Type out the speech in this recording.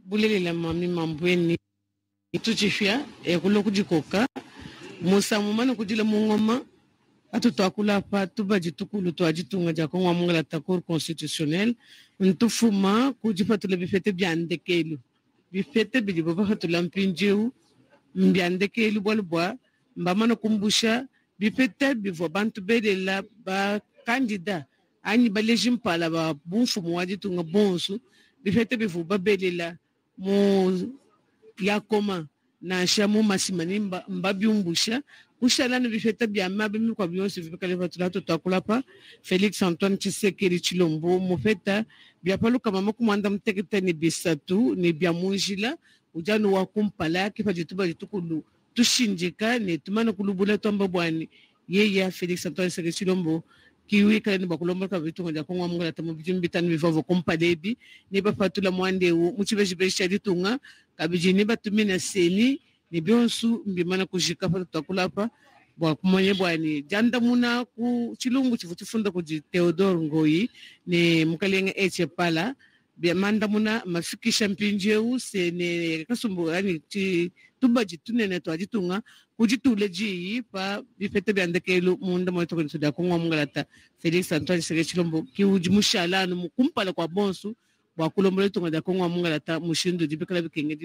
bulele la mami mambweni tuchifia kulo kujikoka musa mumana kujila mungoma atutwakula pa tubaji tukulu twajitunga jako ngwamungala ta cour constitutionnelle ntufuma kujipatula bifete byandekelu bifete bilibo bafatula mpinjeu mbyandekelu bolbwa mbamana kumbusha bifete bivo bantu belela ba kandida ani baleji mpala ba bumfumu wajitunga bonsu bifete bivo babelela mu yakoma na shamu masimani mbabyumbusha kushalana bifete bya mabe mikwa byose bikale batula tutakula pa Felix Antoine Tshisekedi Tshilombo mufeta bya paluka mama kumanda mtekete ni bisatu ni bya munjila ujano wa kumpala kifa jituba jitukulu tushinjika ni tumana kulubula tomba bwani yeye Felix Antoine Tshisekedi Tshilombo kiwi kale ni bakulomba ka bitunga ja kongwa mungala tamu bijimbitani bivavo kompalebi ni bafatula mwande muchibeje shaditunga kabijini batumina seni ni bionsu mbimana kujika fa tutakulapa bwa kumanye bwani janda muna ku chilungu chifunda ku Theodore Ngoyi ni mukalenge eche pala bya manda muna mafikisha mpinjeu sene kasumbu yani tubaji tunene twajitunga kujituleji pa bifete byandekelu munda moto ko nsuda ko ngomngalata Felix Antoine Tshisekedi Tshilombo ki ujimushala no mukumpala kwa bonsu bwa kulombola tunga da ko ngomngalata mushindo dibikala bikenge